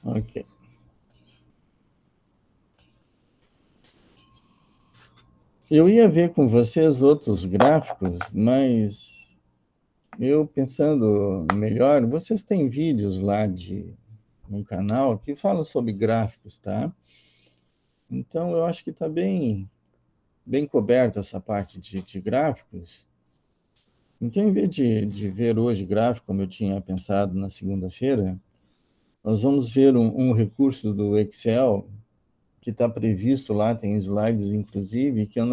Ok. Eu ia ver com vocês outros gráficos, mas eu pensando melhor, vocês têm vídeos lá no canal que falam sobre gráficos, tá? Então eu acho que está bem coberta essa parte de gráficos. Então, em vez de ver hoje gráfico, como eu tinha pensado na segunda-feira, nós vamos ver um recurso do Excel que está previsto lá, tem slides inclusive, que eu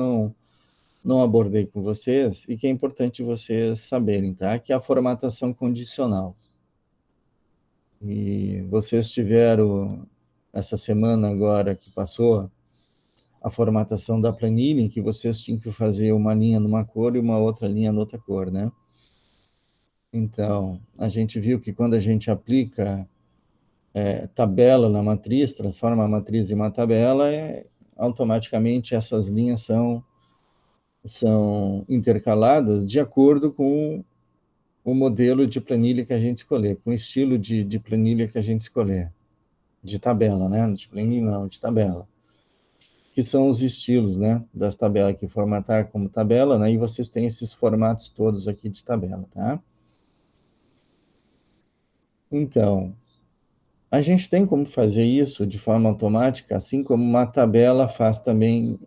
não abordei com vocês e que é importante vocês saberem, tá? Que é a formatação condicional. E vocês tiveram essa semana agora que passou a formatação da planilha, em que vocês tinham que fazer uma linha numa cor e uma outra linha noutra cor, né? Então, a gente viu que quando a gente aplica tabela na matriz, transforma a matriz em uma tabela, automaticamente essas linhas são intercaladas de acordo com o modelo de planilha que a gente escolher, com o estilo de planilha que a gente escolher, de tabela, né? De planilha não, de tabela. Que são os estilos, né? Das tabelas, que formatar como tabela, né? E vocês têm esses formatos todos aqui de tabela, tá? Então, a gente tem como fazer isso de forma automática, assim como uma tabela faz também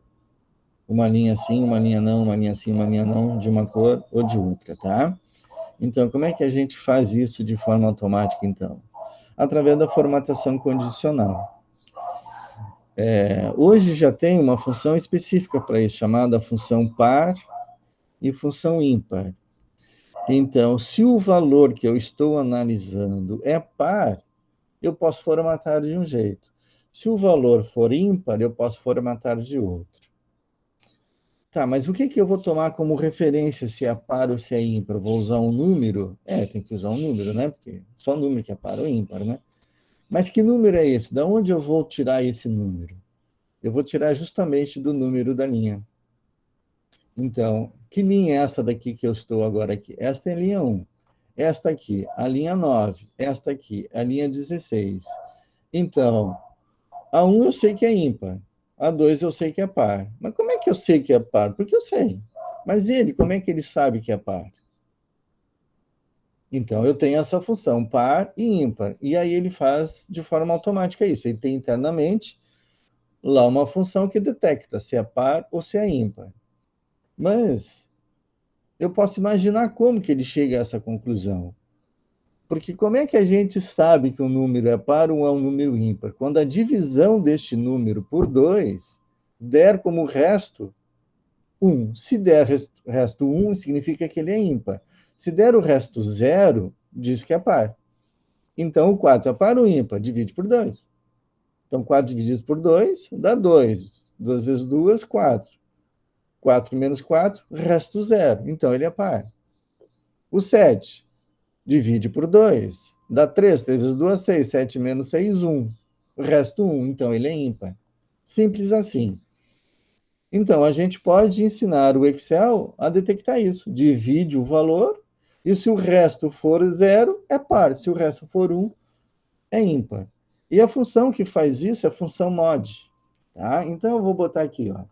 uma linha sim, uma linha não, uma linha sim, uma linha não, de uma cor ou de outra, tá? Então, como é que a gente faz isso de forma automática, então? Através da formatação condicional. Hoje já tem uma função específica para isso, chamada função par e função ímpar. Então, se o valor que eu estou analisando é par, eu posso formatar de um jeito. Se o valor for ímpar, eu posso formatar de outro. Tá, mas o que que eu vou tomar como referência se é par ou se é ímpar? Vou usar um número? Tem que usar um número, né? Porque só número que é par ou ímpar, né? Mas que número é esse? Da onde eu vou tirar esse número? Eu vou tirar justamente do número da linha. Então, que linha é essa daqui que eu estou agora aqui? Esta é a linha 1. Esta aqui, a linha 9. Esta aqui, a linha 16. Então, a 1 eu sei que é ímpar. A 2 eu sei que é par. Mas como é que eu sei que é par? Porque eu sei. Mas ele, como é que ele sabe que é par? Então, eu tenho essa função, par e ímpar. E aí ele faz de forma automática isso. Ele tem internamente lá uma função que detecta se é par ou se é ímpar. Mas eu posso imaginar como que ele chega a essa conclusão. Porque como é que a gente sabe que um número é par ou é um número ímpar? Quando a divisão deste número por 2 der como resto 1. Se der resto 1, significa que ele é ímpar. Se der o resto 0, diz que é par. Então, o 4 é par ou ímpar? Divide por 2. Então, 4 dividido por 2 dá 2. 2 vezes 2, 4. 4 menos 4, resto 0. Então, ele é par. O 7 divide por 2. Dá 3. 3 vezes 2, 6. 7 menos 6, 1. O resto 1. Então, ele é ímpar. Simples assim. Então, a gente pode ensinar o Excel a detectar isso. Divide o valor e se o resto for 0, é par. Se o resto for 1, é ímpar. E a função que faz isso é a função mod. Tá? Então, eu vou botar aqui, ó.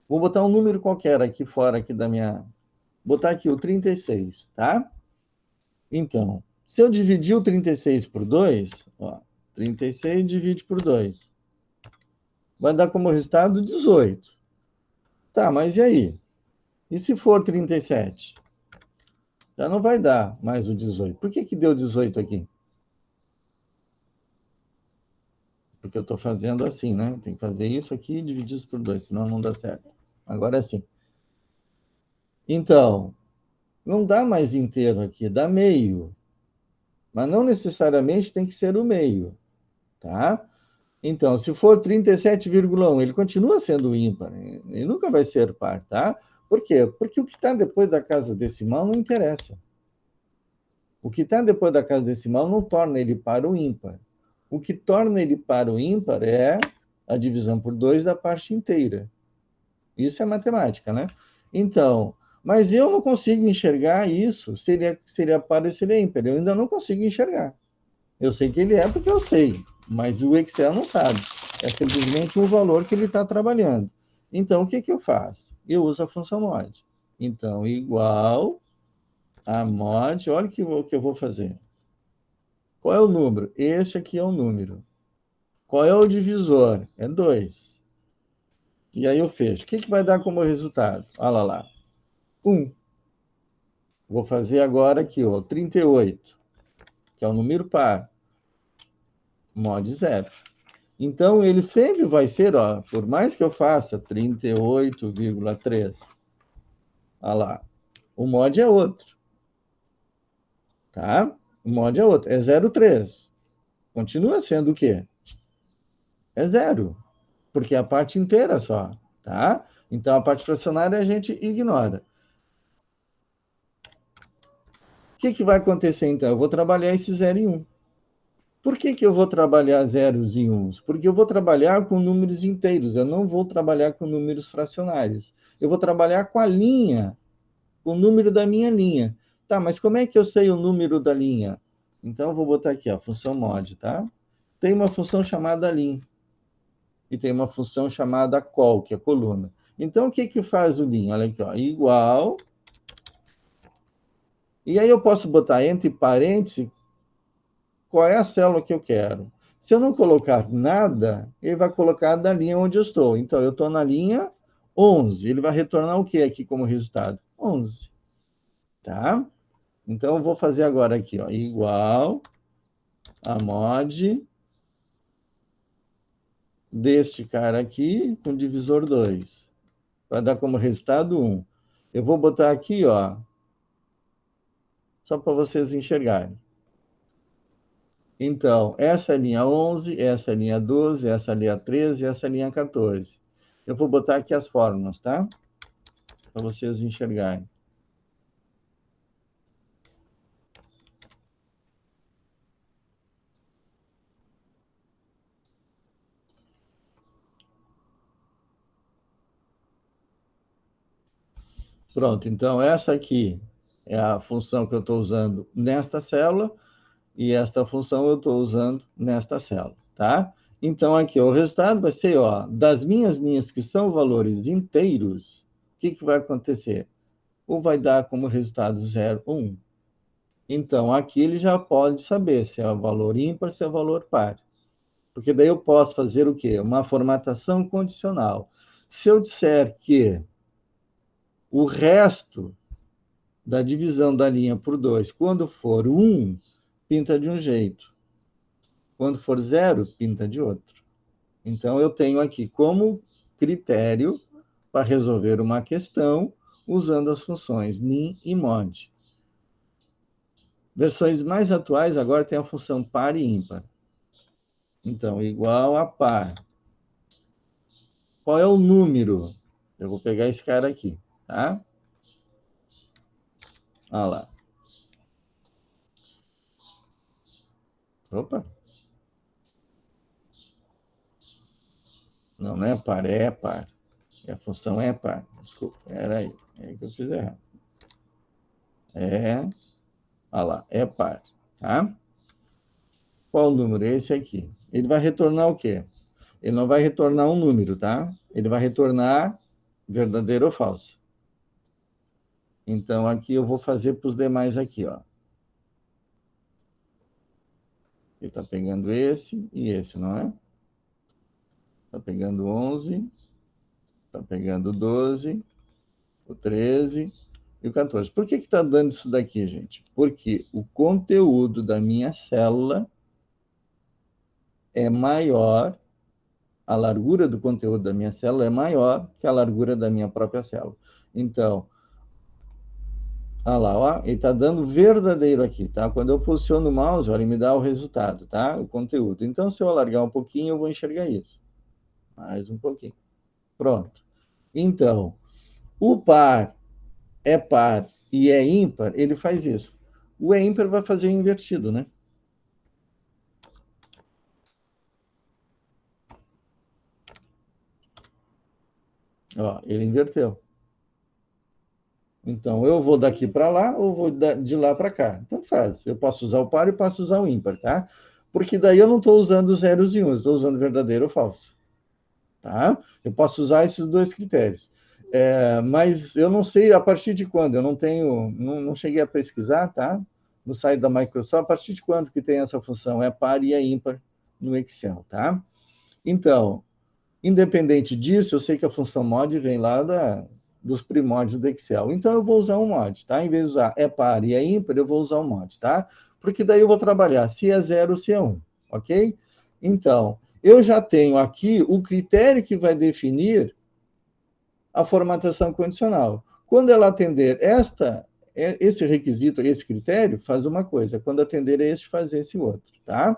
Vou botar um número qualquer aqui fora aqui da minha... Botar aqui o 36, tá? Então, se eu dividir o 36 por 2, ó, 36 divide por 2, vai dar como resultado 18. Tá, mas e aí? E se for 37? Já não vai dar mais o 18. Por que que deu 18 aqui? Porque eu estou fazendo assim, né? Tem que fazer isso aqui e dividir isso por 2, senão não dá certo. Agora sim. Então, não dá mais inteiro aqui, dá meio. Mas não necessariamente tem que ser o meio, tá? Então, se for 37,1, ele continua sendo ímpar. Ele nunca vai ser par, tá? Por quê? Porque o que está depois da casa decimal não interessa. O que está depois da casa decimal não torna ele par ou ímpar. O que torna ele par ou ímpar é a divisão por 2 da parte inteira. Isso é matemática, né? Então, mas eu não consigo enxergar isso, se ele é par ou se ele é ímpar. Eu ainda não consigo enxergar. Eu sei que ele é porque eu sei, mas o Excel não sabe. É simplesmente um valor que ele está trabalhando. Então, o que, que eu faço? Eu uso a função mod. Então, igual a mod, olha o que eu vou fazer. Qual é o número? Este aqui é o número. Qual é o divisor? É 2. E aí eu fecho. O que, que vai dar como resultado? Olha lá. 1. Vou fazer agora aqui, ó, 38, que é o número par. Mod 0. Então, ele sempre vai ser, ó, por mais que eu faça 38,3, olha lá, o mod é outro, tá? O mod é outro, é 0,3. Continua sendo o quê? É zero, porque é a parte inteira só, tá? Então, a parte fracionária a gente ignora. O que, que vai acontecer, então? Eu vou trabalhar esse 0 e 1. Por que, que eu vou trabalhar zeros e uns? Porque eu vou trabalhar com números inteiros, eu não vou trabalhar com números fracionários. Eu vou trabalhar com a linha, o número da minha linha. Tá, mas como é que eu sei o número da linha? Então, eu vou botar aqui, a função mod, tá? Tem uma função chamada lim, e tem uma função chamada col, que é coluna. Então, o que, que faz o lim? Olha aqui, ó, igual. E aí eu posso botar entre parênteses qual é a célula que eu quero. Se eu não colocar nada, ele vai colocar da linha onde eu estou. Então, eu estou na linha 11. Ele vai retornar o que aqui como resultado? 11. Tá? Então, eu vou fazer agora aqui, ó, igual a mod deste cara aqui com divisor 2. Vai dar como resultado 1. Eu vou botar aqui, ó, só para vocês enxergarem. Então, essa é a linha 11, essa é a linha 12, essa é a linha 13, essa é a linha 14. Eu vou botar aqui as fórmulas, tá? Para vocês enxergarem. Pronto, então essa aqui é a função que eu estou usando nesta célula e esta função eu estou usando nesta célula, tá? Então aqui ó, o resultado vai ser, ó, das minhas linhas que são valores inteiros, o que, que vai acontecer? Ou vai dar como resultado 0, 1. Então aqui ele já pode saber se é valor ímpar, se é valor par. Porque daí eu posso fazer o quê? Uma formatação condicional. Se eu disser que o resto da divisão da linha por 2, quando for 1, pinta de um jeito. Quando for 0, pinta de outro. Então, eu tenho aqui como critério para resolver uma questão usando as funções nin e mod. Versões mais atuais agora tem a função par e ímpar. Então, igual a par. Qual é o número? Eu vou pegar esse cara aqui, tá? Olha lá. Opa. Não, não é par, é par. E a função é par. Desculpa, era aí. É que eu fiz errado. É, olha lá, é par, tá? Qual o número? Esse aqui. Ele vai retornar o quê? Ele não vai retornar um número, tá? Ele vai retornar verdadeiro ou falso. Então, aqui eu vou fazer para os demais aqui, ó. Ele está pegando esse e esse, não é? Está pegando 11, está pegando 12, o 13 e o 14. Por que está dando isso daqui, gente? Porque o conteúdo da minha célula é maior, a largura do conteúdo da minha célula é maior que a largura da minha própria célula. Então, olha lá, ó, ele está dando verdadeiro aqui, tá? Quando eu posiciono o mouse, olha, ele me dá o resultado, tá? O conteúdo. Então, se eu alargar um pouquinho, eu vou enxergar isso. Mais um pouquinho. Pronto. Então, o par e é ímpar, ele faz isso. O é ímpar vai fazer o invertido, né? Ó, ele inverteu. Então, eu vou daqui para lá ou vou de lá para cá. Tanto faz. Eu posso usar o par e posso usar o ímpar, tá? porque daí eu não estou usando zeros e uns, estou usando verdadeiro ou falso. Tá? Eu posso usar esses dois critérios. Mas eu não sei a partir de quando, eu não cheguei a pesquisar, tá? No site da Microsoft, a partir de quando que tem essa função? É par e é ímpar no Excel, tá? Então, independente disso, eu sei que a função mod vem lá dos primórdios do Excel. Então, eu vou usar um mod, tá? Em vez de usar é par e é ímpar, eu vou usar um mod, tá? Porque daí eu vou trabalhar se é 0 ou se é 1, ok? Então, eu já tenho aqui o critério que vai definir a formatação condicional. Quando ela atender esse requisito, esse critério, faz uma coisa. Quando atender este, faz esse outro, tá?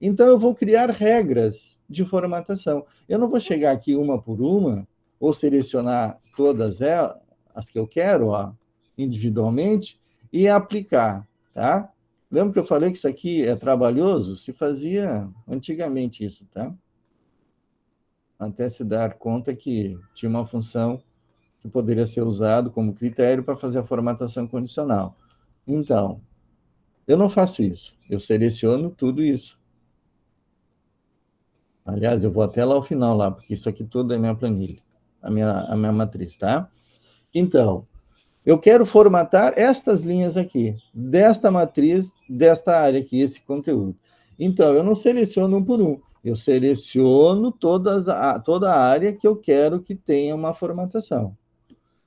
Então, eu vou criar regras de formatação. Eu não vou chegar aqui uma por uma, ou selecionar todas elas, as que eu quero, ó, individualmente, e aplicar, tá? Lembra que eu falei que isso aqui é trabalhoso? Se fazia antigamente isso, tá? Até se dar conta que tinha uma função que poderia ser usado como critério para fazer a formatação condicional. Então, eu não faço isso. Eu seleciono tudo isso. Aliás, eu vou até lá ao final, lá, porque isso aqui tudo é minha planilha, a minha matriz, tá? Então, eu quero formatar estas linhas aqui, desta matriz, desta área aqui, esse conteúdo. Então, eu não seleciono um por um, eu seleciono toda a área que eu quero que tenha uma formatação.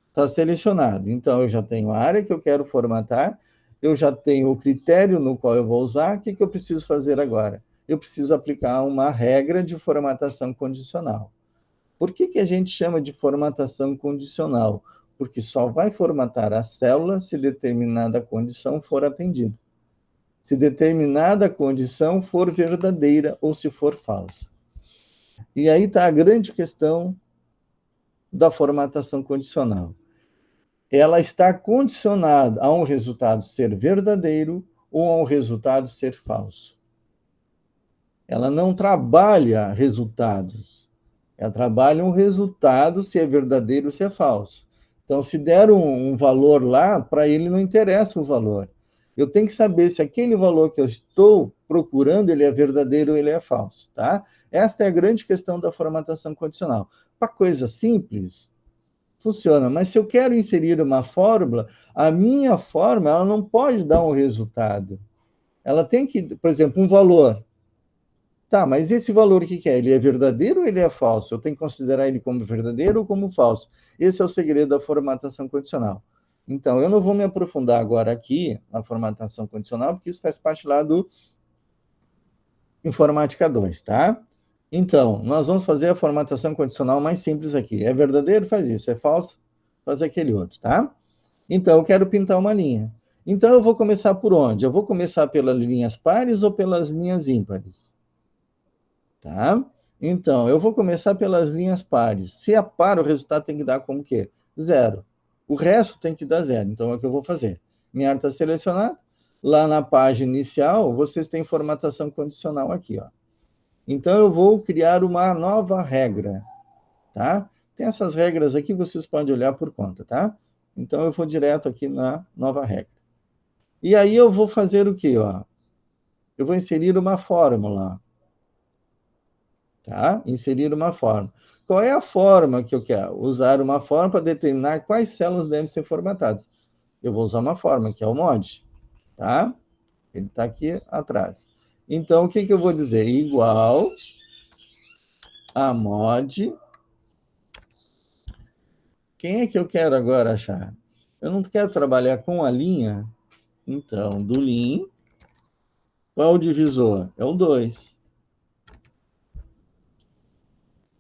Está selecionado. Então, eu já tenho a área que eu quero formatar, eu já tenho o critério no qual eu vou usar, o que eu preciso fazer agora? Eu preciso aplicar uma regra de formatação condicional. Por que a gente chama de formatação condicional? Porque só vai formatar a célula se determinada condição for atendida. Se determinada condição for verdadeira ou se for falsa. E aí está a grande questão da formatação condicional. Ela está condicionada a um resultado ser verdadeiro ou a um resultado ser falso. Ela não trabalha resultados. Ela trabalha um resultado se é verdadeiro ou se é falso. Então, se der um valor lá, para ele não interessa o valor. Eu tenho que saber se aquele valor que eu estou procurando, ele é verdadeiro ou ele é falso, tá? Esta é a grande questão da formatação condicional. Para coisa simples, funciona. Mas se eu quero inserir uma fórmula, a minha fórmula ela não pode dar um resultado. Ela tem que, por exemplo, um valor. Tá, mas esse valor, o que é? Ele é verdadeiro ou ele é falso? Eu tenho que considerar ele como verdadeiro ou como falso? Esse é o segredo da formatação condicional. Então, eu não vou me aprofundar agora aqui na formatação condicional, porque isso faz parte lá do Informática 2, tá? Então, nós vamos fazer a formatação condicional mais simples aqui. É verdadeiro? Faz isso. É falso? Faz aquele outro, tá? Então, eu quero pintar uma linha. Então, eu vou começar por onde? Eu vou começar pelas linhas pares ou pelas linhas ímpares? Tá? Então, eu vou começar pelas linhas pares. Se é par, o resultado tem que dar como quê? Zero. O resto tem que dar zero. Então, é o que eu vou fazer. Minha área está selecionada. Lá na página inicial, vocês têm formatação condicional aqui, ó. Então, eu vou criar uma nova regra, tá? Tem essas regras aqui, vocês podem olhar por conta, tá? Então, eu vou direto aqui na nova regra. E aí, eu vou fazer o quê, ó? Eu vou inserir uma fórmula, tá? Inserir uma fórmula. Qual é a forma que eu quero? Usar uma forma para determinar quais células devem ser formatadas. Eu vou usar uma forma, que é o mod, tá? Ele está aqui atrás. Então, o que eu vou dizer? Igual a mod. Quem é que eu quero agora achar? Eu não quero trabalhar com a linha. Então, do lim, qual o divisor? É o 2.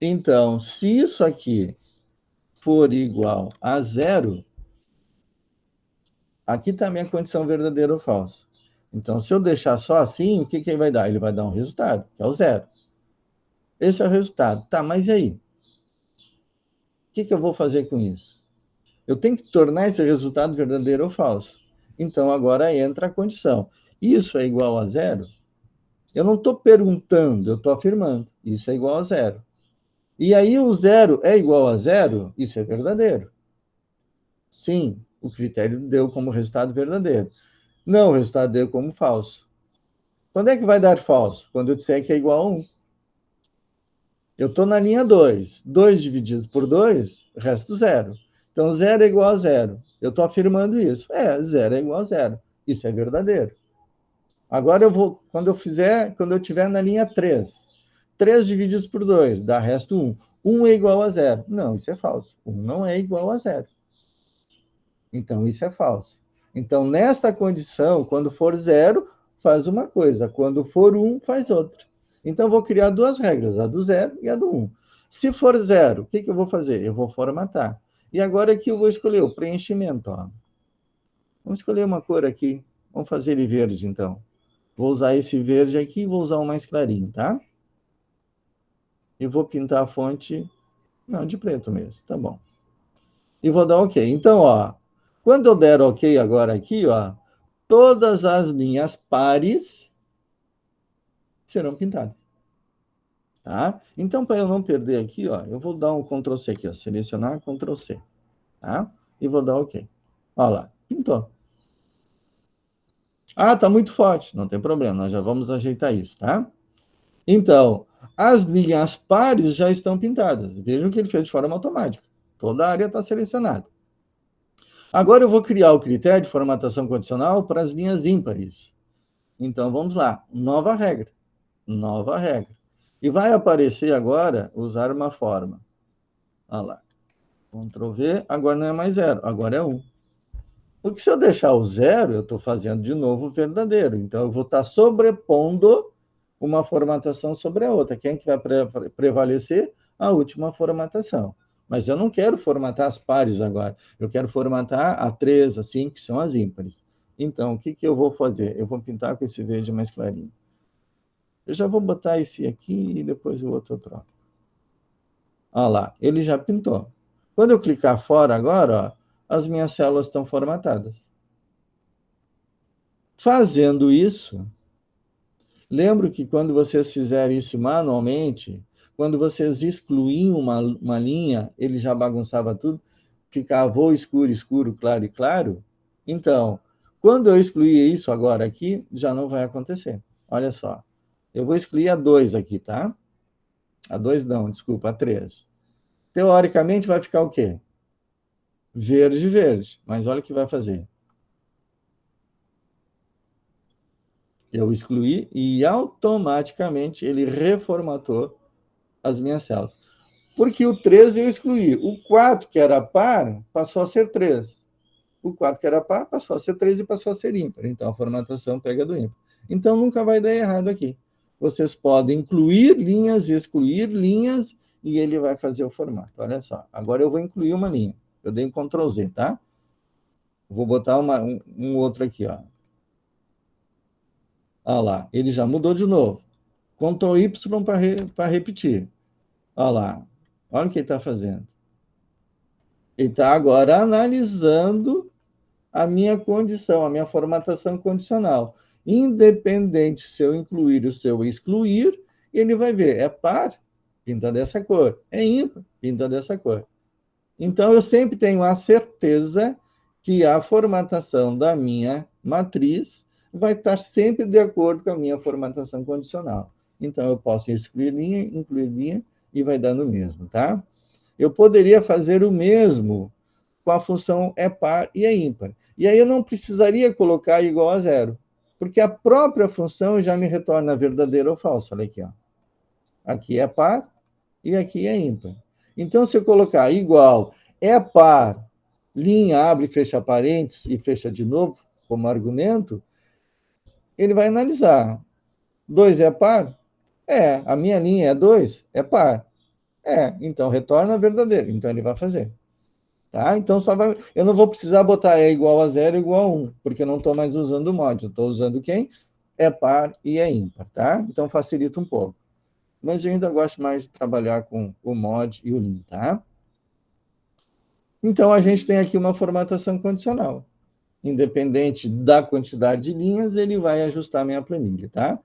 Então, se isso aqui for igual a zero, aqui está a minha condição verdadeira ou falsa. Então, se eu deixar só assim, o que ele vai dar? Ele vai dar um resultado, que é o zero. Esse é o resultado. Tá, mas e aí? O que eu vou fazer com isso? Eu tenho que tornar esse resultado verdadeiro ou falso. Então, agora entra a condição. Isso é igual a zero? Eu não estou perguntando, eu estou afirmando. Isso é igual a zero. E aí, o zero é igual a zero? Isso é verdadeiro. Sim, o critério deu como resultado verdadeiro. Não, o resultado deu como falso. Quando é que vai dar falso? Quando eu disser que é igual a 1. Eu estou na linha 2. 2 dividido por 2, resto zero. Então, 0 é igual a 0. Eu estou afirmando isso. 0 é igual a 0. Isso é verdadeiro. Agora, quando eu estiver na linha 3, 3 divididos por 2, dá resto 1. 1 é igual a 0. Não, isso é falso. 1 não é igual a 0. Então, isso é falso. Então, nesta condição, quando for 0, faz uma coisa. Quando for 1, faz outra. Então, vou criar duas regras, a do 0 e a do 1. Se for 0, o que eu vou fazer? Eu vou formatar. E agora aqui eu vou escolher o preenchimento. Ó. Vamos escolher uma cor aqui. Vamos fazer ele verde, então. Vou usar esse verde aqui e vou usar um mais clarinho, tá? E vou pintar a fonte, não, de preto mesmo, tá bom. E vou dar OK. Então, ó, quando eu der OK agora aqui, ó, todas as linhas pares serão pintadas. Tá? Então, para eu não perder aqui, ó, eu vou dar um Ctrl C aqui, ó, selecionar, Ctrl C, tá? E vou dar OK. Olha lá, pintou. Ah, tá muito forte, não tem problema, nós já vamos ajeitar isso, tá? Então, as linhas pares já estão pintadas. Vejam que ele fez de forma automática. Toda a área está selecionada. Agora eu vou criar o critério de formatação condicional para as linhas ímpares. Então, vamos lá. Nova regra. Nova regra. E vai aparecer agora usar uma forma. Olha lá. Ctrl V. Agora não é mais 0. Agora é 1. Porque se eu deixar o 0, eu estou fazendo de novo o verdadeiro. Então, eu vou estar sobrepondo uma formatação sobre a outra. Quem que vai prevalecer? A última formatação. Mas eu não quero formatar as pares agora. Eu quero formatar a 3, a 5, que são as ímpares. Então, o que eu vou fazer? Eu vou pintar com esse verde mais clarinho. Eu já vou botar esse aqui e depois o outro eu troco. Olha lá, ele já pintou. Quando eu clicar fora agora, ó, as minhas células estão formatadas. Fazendo isso, lembro que quando vocês fizerem isso manualmente, quando vocês excluíam uma linha, ele já bagunçava tudo, ficava ou escuro, escuro, claro e claro. Então, quando eu excluir isso agora aqui, já não vai acontecer. Olha só. Eu vou excluir a 2 aqui, tá? A 2 não, desculpa, a 3. Teoricamente vai ficar o quê? Verde, verde. Mas olha o que vai fazer. Eu excluí e automaticamente ele reformatou as minhas células. Porque o 3 eu excluí. O 4, que era par, passou a ser 3. O 4, que era par, passou a ser 3 e passou a ser ímpar. Então, a formatação pega do ímpar. Então, nunca vai dar errado aqui. Vocês podem incluir linhas, excluir linhas, e ele vai fazer o formato. Olha só. Agora eu vou incluir uma linha. Eu dei um Ctrl Z, tá? Vou botar um outro aqui, ó. Olha lá. Ele já mudou de novo. Ctrl Y para repetir. Olha lá. Olha o que ele está fazendo. Ele está agora analisando a minha condição, a minha formatação condicional. Independente se eu incluir ou se eu excluir, ele vai ver, é par, pinta dessa cor, é ímpar, pinta dessa cor. Então, eu sempre tenho a certeza que a formatação da minha matriz vai estar sempre de acordo com a minha formatação condicional. Então, eu posso excluir linha, incluir linha, e vai dar no mesmo, tá? Eu poderia fazer o mesmo com a função é par e é ímpar. E aí eu não precisaria colocar igual a 0, porque a própria função já me retorna verdadeiro ou falso. Olha aqui, ó. Aqui é par e aqui é ímpar. Então, se eu colocar igual é par, linha, abre e fecha parênteses e fecha de novo, como argumento, ele vai analisar. 2 é par? É. A minha linha é 2? É par. É. Então, retorna verdadeiro. Então, ele vai fazer. Tá? Então, eu não vou precisar botar é igual a 0 igual a 1, porque eu não estou mais usando o mod. Eu estou usando quem? É par e é ímpar. Tá? Então, facilita um pouco. Mas eu ainda gosto mais de trabalhar com o mod e o lin. Tá? Então, a gente tem aqui uma formatação condicional. Independente da quantidade de linhas, ele vai ajustar a minha planilha. Tá?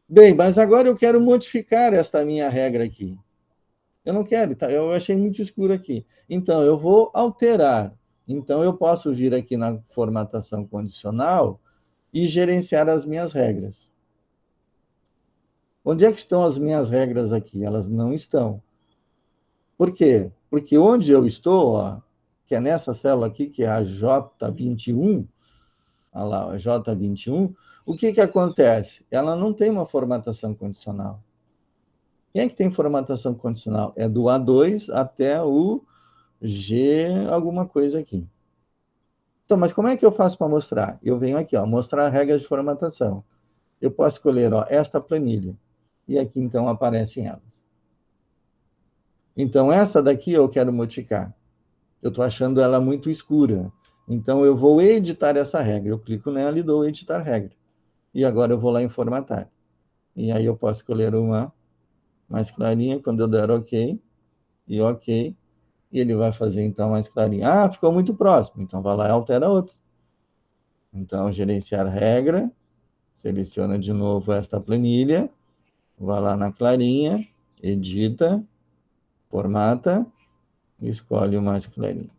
Bem, mas agora eu quero modificar esta minha regra aqui. Eu não quero, tá? Eu achei muito escuro aqui. Então, eu vou alterar. Então, eu posso vir aqui na formatação condicional e gerenciar as minhas regras. Onde é que estão as minhas regras aqui? Elas não estão. Por quê? Porque onde eu estou, ó, que é nessa célula aqui, que é a J21, olha lá, a J21, o que acontece? Ela não tem uma formatação condicional. Quem é que tem formatação condicional? É do A2 até o G alguma coisa aqui. Então, mas como é que eu faço para mostrar? Eu venho aqui, ó, mostrar regras de formatação. Eu posso escolher, ó, esta planilha. E aqui, então, aparecem elas. Então, essa daqui eu quero modificar. Eu estou achando ela muito escura. Então, eu vou editar essa regra. Eu clico nela e dou editar regra. E agora eu vou lá em formatar. E aí eu posso escolher uma mais clarinha, quando eu der OK, e OK, e ele vai fazer então mais clarinha. Ah, ficou muito próximo, então vai lá e altera outra. Então, gerenciar regra, seleciona de novo esta planilha, vai lá na clarinha, edita, formata, e escolhe o mais clarinho.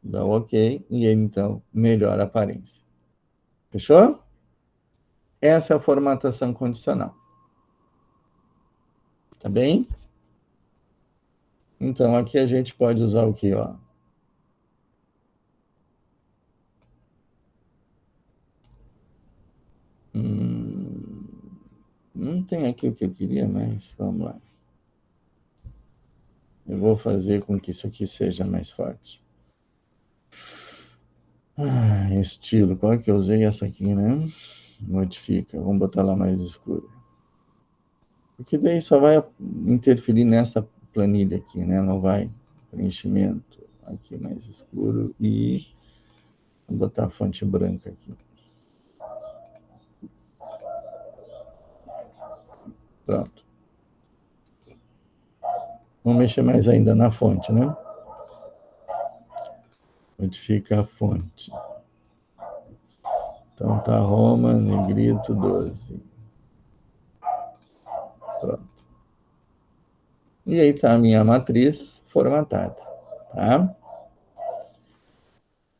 Dá OK, e ele então melhora a aparência. Fechou? Essa é a formatação condicional. Tá bem? Então, aqui a gente pode usar o quê? Ó? Não tem aqui o que eu queria, mas vamos lá. Eu vou fazer com que isso aqui seja mais forte. Estilo, qual é que eu usei? Essa aqui, né? Modifica, vamos botar lá mais escura. Porque daí só vai interferir nessa planilha aqui, né? Não vai preenchimento aqui mais escuro e vou botar a fonte branca aqui. Pronto. Vamos mexer mais ainda na fonte, né? Modifica a fonte. Então tá Roma, negrito 12. Pronto. E aí tá a minha matriz formatada, tá?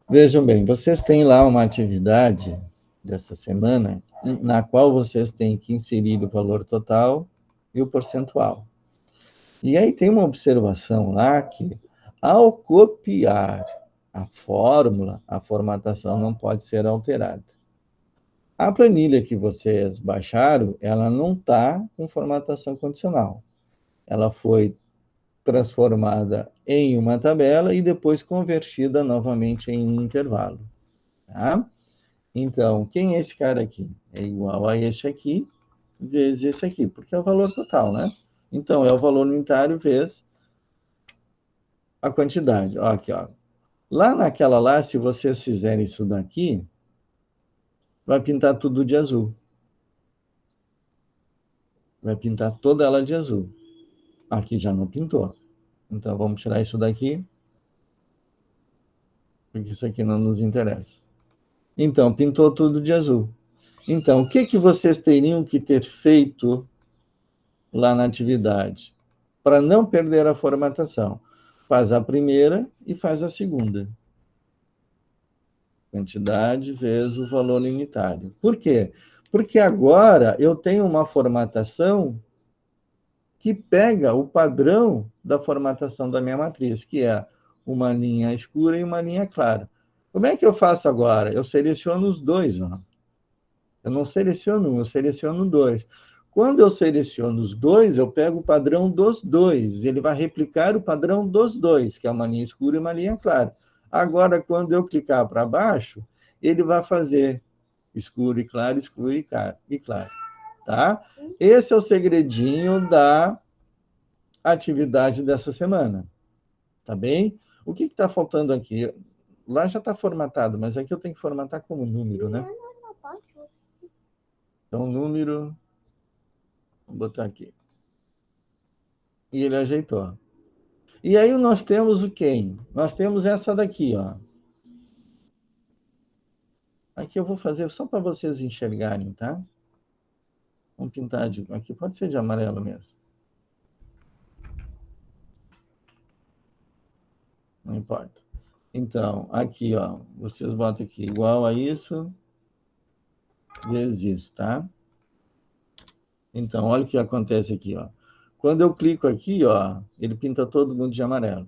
Vejam bem, vocês têm lá uma atividade dessa semana na qual vocês têm que inserir o valor total e o percentual. E aí tem uma observação lá que, ao copiar a fórmula, a formatação não pode ser alterada. A planilha que vocês baixaram, ela não está com formatação condicional. Ela foi transformada em uma tabela e depois convertida novamente em um intervalo. Tá? Então, quem é esse cara aqui? É igual a este aqui, vezes esse aqui, porque é o valor total, né? Então, é o valor unitário vezes a quantidade. Ó, aqui, ó. Lá naquela lá, se vocês fizerem isso daqui, vai pintar tudo de azul. Vai pintar toda ela de azul. Aqui já não pintou. Então, vamos tirar isso daqui, porque isso aqui não nos interessa. Então, pintou tudo de azul. Então, o que vocês teriam que ter feito lá na atividade? Para não perder a formatação. Faz a primeira e faz a segunda. Quantidade vezes o valor unitário. Por quê? Porque agora eu tenho uma formatação que pega o padrão da formatação da minha matriz, que é uma linha escura e uma linha clara. Como é que eu faço agora? Eu seleciono os dois. Ó. Eu não seleciono um, eu seleciono dois. Quando eu seleciono os dois, eu pego o padrão dos dois. Ele vai replicar o padrão dos dois, que é uma linha escura e uma linha clara. Agora, quando eu clicar para baixo, ele vai fazer escuro e claro, escuro e claro. Tá? Esse é o segredinho da atividade dessa semana. Tá bem? O que está faltando aqui? Lá já está formatado, mas aqui eu tenho que formatar como número, né? Então, número... Vou botar aqui. E ele ajeitou. E aí nós temos o quem? Nós temos essa daqui, ó. Aqui eu vou fazer só para vocês enxergarem, tá? Vamos pintar de... Aqui pode ser de amarelo mesmo. Não importa. Então, aqui, ó. Vocês botam aqui igual a isso, vezes isso, tá? Então, olha o que acontece aqui, ó. Quando eu clico aqui, ó, ele pinta todo mundo de amarelo.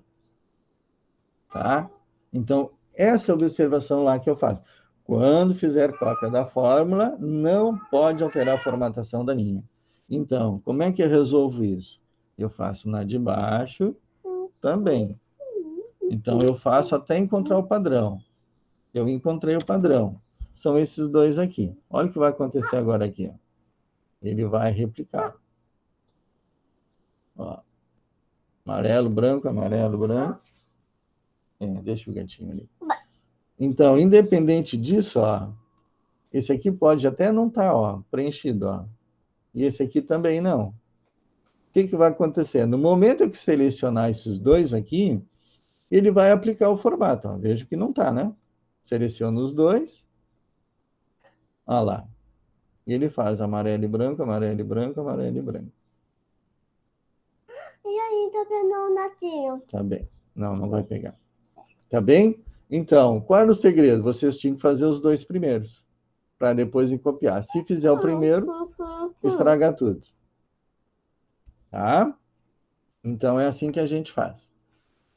Tá? Então, essa observação lá que eu faço. Quando fizer cópia da fórmula, não pode alterar a formatação da linha. Então, como é que eu resolvo isso? Eu faço na de baixo também. Então, eu faço até encontrar o padrão. Eu encontrei o padrão. São esses dois aqui. Olha o que vai acontecer agora aqui. Ó. Ele vai replicar. Ó. Amarelo, branco, amarelo, branco. Deixa o gatinho ali. Então, independente disso, ó, esse aqui pode até não estar, ó, preenchido, ó. E esse aqui também não. O que que vai acontecer? No momento que selecionar esses dois aqui, ele vai aplicar o formato. Ó. Vejo que não está, né? Seleciono os dois. Olha lá. E ele faz amarelo e branco, amarelo e branco, amarelo e branco. E aí, tá vendo o natinho? Tá bem. Não, não vai pegar. Tá bem? Então, qual era o segredo? Vocês tinham que fazer os dois primeiros, para depois ir copiar. Se fizer o primeiro, estraga tudo. Tá? Então, é assim que a gente faz.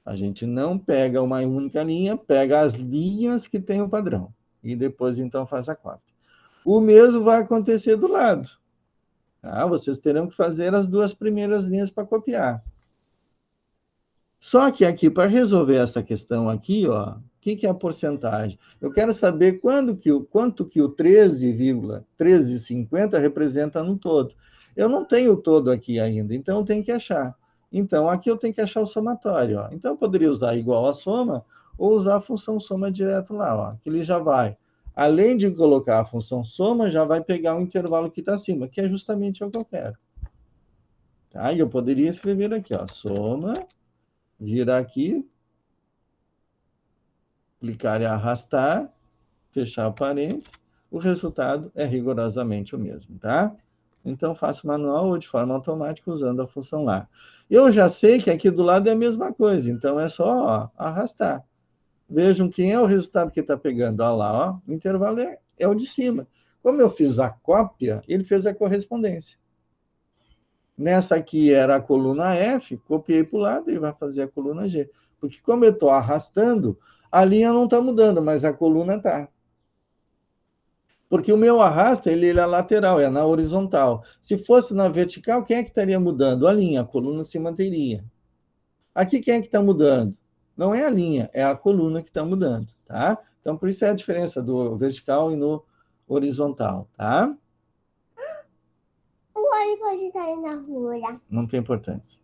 A gente não pega uma única linha, pega as linhas que tem o padrão. E depois, então, faz a cópia. O mesmo vai acontecer do lado. Tá? Vocês terão que fazer as duas primeiras linhas para copiar. Só que aqui, para resolver essa questão aqui, ó, o que é a porcentagem? Eu quero saber quanto que o 13,1350 representa no todo. Eu não tenho o todo aqui ainda, então eu tenho que achar. Então, aqui eu tenho que achar o somatório. Ó. Então, eu poderia usar igual a soma ou usar a função soma direto lá. Ó, que ele já vai, além de colocar a função soma, já vai pegar o intervalo que está acima, que é justamente o que eu quero. Tá? E eu poderia escrever aqui, ó, soma, virar aqui, clicar e arrastar, fechar parênteses, o resultado é rigorosamente o mesmo, tá? Então, faço manual ou de forma automática usando a função lá. Eu já sei que aqui do lado é a mesma coisa, então é só ó, arrastar. Vejam quem é o resultado que está pegando. Olha lá, ó, o intervalo é o de cima. Como eu fiz a cópia, ele fez a correspondência. Nessa aqui era a coluna F, copiei para o lado e vai fazer a coluna G. Porque como eu estou arrastando, a linha não está mudando, mas a coluna está. Porque o meu arrasto, ele é lateral, é na horizontal. Se fosse na vertical, quem é que estaria mudando? A linha, a coluna se manteria. Aqui, quem é que está mudando? Não é a linha, é a coluna que está mudando, tá? Então, por isso é a diferença do vertical e no horizontal, tá? O óleo pode estar na rua. Não tem importância.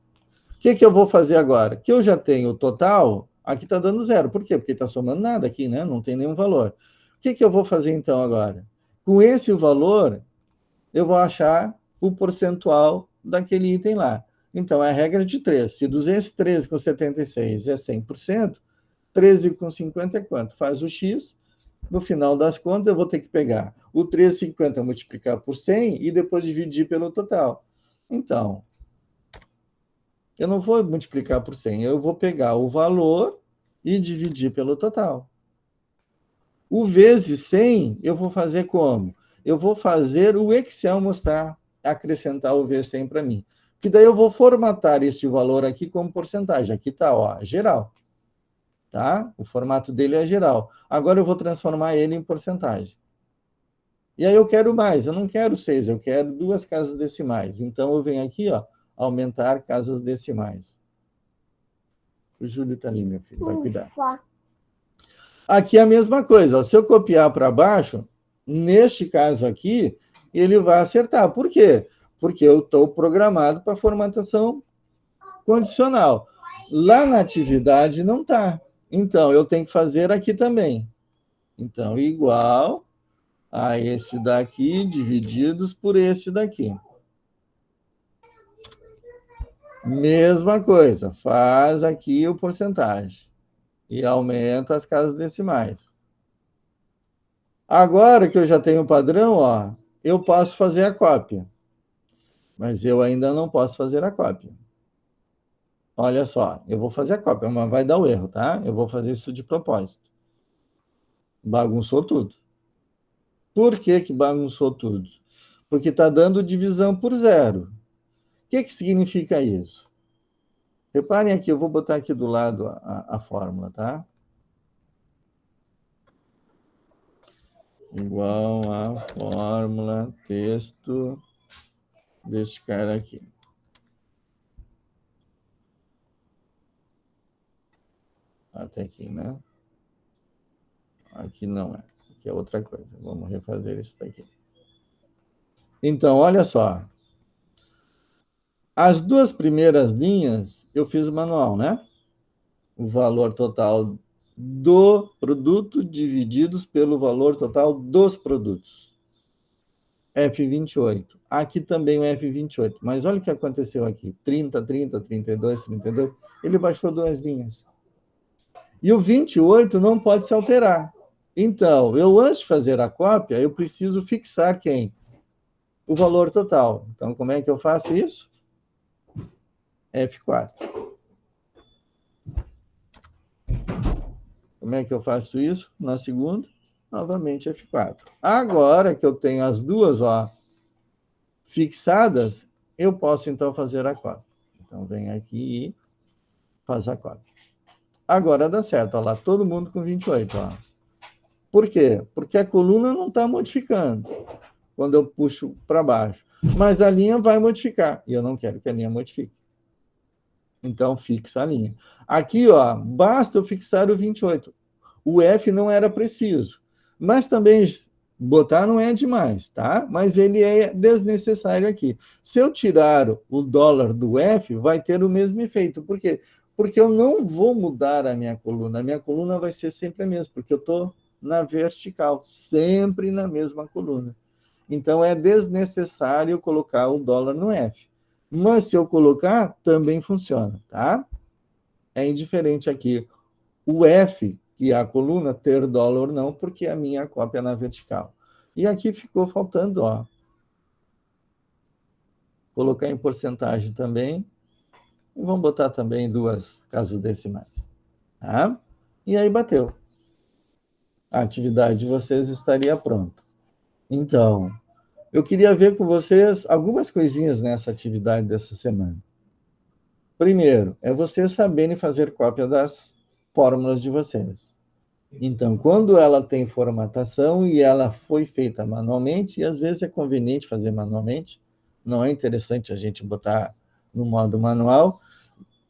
O que eu vou fazer agora? Que eu já tenho o total, aqui está dando zero. Por quê? Porque está somando nada aqui, né? Não tem nenhum valor. O que eu vou fazer então agora? Com esse valor, eu vou achar o percentual daquele item lá. Então, é a regra de 3. Se 213,76 é 100%, 13,50 é quanto? Faz o x, no final das contas, eu vou ter que pegar o 3,50 multiplicar por 100 e depois dividir pelo total. Então, eu não vou multiplicar por 100, eu vou pegar o valor e dividir pelo total. O vezes 100, eu vou fazer como? Eu vou fazer o Excel mostrar, acrescentar o V100 para mim. Que daí eu vou formatar este valor aqui como porcentagem. Aqui está, ó, geral. Tá? O formato dele é geral. Agora eu vou transformar ele em porcentagem. E aí eu quero mais, eu não quero 6, eu quero 2 casas decimais. Então eu venho aqui, ó, aumentar casas decimais. O Júlio está ali, meu filho, vai cuidar. Aqui é a mesma coisa, ó, se eu copiar para baixo, neste caso aqui, ele vai acertar. Por quê? Porque eu estou programado para formatação condicional. Lá na atividade não está. Então, eu tenho que fazer aqui também. Então, igual a este daqui, divididos por este daqui. Mesma coisa, faz aqui o porcentagem. E aumenta as casas decimais. Agora que eu já tenho o padrão, ó, eu posso fazer a cópia. Mas eu ainda não posso fazer a cópia. Olha só, eu vou fazer a cópia, mas vai dar o erro, tá? Eu vou fazer isso de propósito. Bagunçou tudo. Por que bagunçou tudo? porque está dando divisão por zero. O que significa isso? Reparem aqui, eu vou botar aqui do lado a fórmula, tá? Igual a fórmula texto deste cara aqui. Até aqui, né? Aqui não é. Aqui é outra coisa. Vamos refazer isso daqui. Então, olha só. As duas primeiras linhas eu fiz manual, né? O valor total do produto divididos pelo valor total dos produtos. F28. Aqui também o F28. Mas olha o que aconteceu aqui. 30, 30, 32, 32. Ele baixou duas linhas. E o 28 não pode se alterar. Então, eu antes de fazer a cópia, eu preciso fixar quem? O valor total. Então, como é que eu faço isso? F4. Como é que eu faço isso? Na segunda, novamente F4. Agora que eu tenho as duas, ó, fixadas, eu posso então fazer a cópia. Então, vem aqui e faz a cópia. Agora dá certo, ó lá, todo mundo com 28, ó. Por quê? Porque a coluna não está modificando quando eu puxo para baixo. Mas a linha vai modificar, e eu não quero que a linha modifique. Então, fixa a linha. Aqui, ó, basta eu fixar o 28. O F não era preciso. Mas também botar não é demais, tá? Mas ele é desnecessário aqui. Se eu tirar o dólar do F, vai ter o mesmo efeito. Por quê? Porque eu não vou mudar a minha coluna. A minha coluna vai ser sempre a mesma, porque eu estou na vertical, sempre na mesma coluna. Então, é desnecessário colocar o dólar no F. Mas se eu colocar, também funciona, tá? É indiferente aqui o F, que é a coluna, ter dólar ou não, porque a minha cópia é na vertical. E aqui ficou faltando, ó. Colocar em porcentagem também. E vamos botar também duas casas decimais. Tá? E aí bateu. A atividade de vocês estaria pronta. Então, eu queria ver com vocês algumas coisinhas nessa atividade dessa semana. Primeiro, é vocês saberem fazer cópia das fórmulas de vocês. Então, quando ela tem formatação e ela foi feita manualmente, e às vezes é conveniente fazer manualmente, não é interessante a gente botar no modo manual,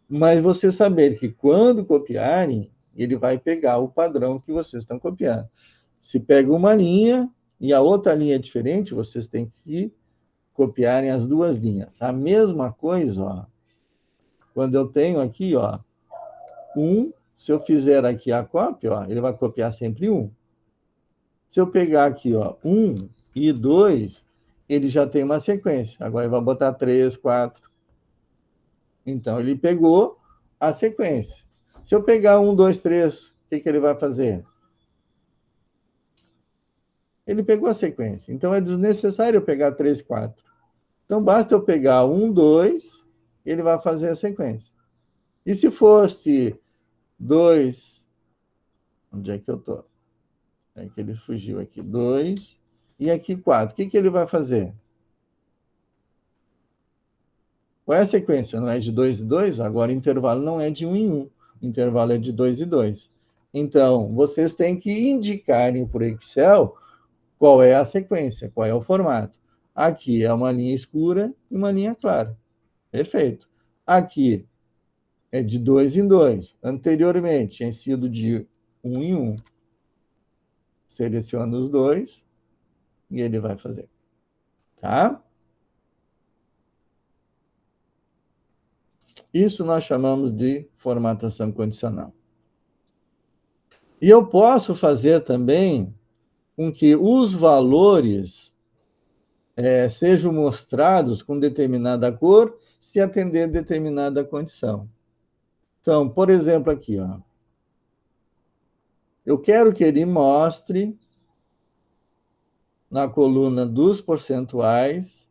mas você saber que quando copiarem, ele vai pegar o padrão que vocês estão copiando. Se pega uma linha e a outra linha é diferente, vocês têm que copiarem as duas linhas. A mesma coisa, ó, quando eu tenho aqui, ó, se eu fizer aqui a cópia, ó, ele vai copiar sempre 1. Se eu pegar aqui, ó, 1 e 2, ele já tem uma sequência. Agora ele vai botar 3, 4. Então, ele pegou a sequência. Se eu pegar 1, 2, 3, o que ele vai fazer? Ele pegou a sequência. Então, é desnecessário eu pegar 3, 4. Então, basta eu pegar 1, 2, ele vai fazer a sequência. E se fosse 2, onde é que eu estou? É que ele fugiu aqui. 2 e aqui 4. O que ele vai fazer? Qual é a sequência? Não é de 2 em 2? Agora o intervalo não é de 1 em 1. O intervalo é de 2 em 2. Então, vocês têm que indicarem por Excel qual é a sequência, qual é o formato. Aqui é uma linha escura e uma linha clara. Perfeito. Aqui é de 2 em 2. Anteriormente tinha sido de 1 em 1. Seleciona os dois e ele vai fazer. Tá? Isso nós chamamos de formatação condicional. E eu posso fazer também com que os valores sejam mostrados com determinada cor, se atender determinada condição. Então, por exemplo, aqui, ó, eu quero que ele mostre na coluna dos percentuais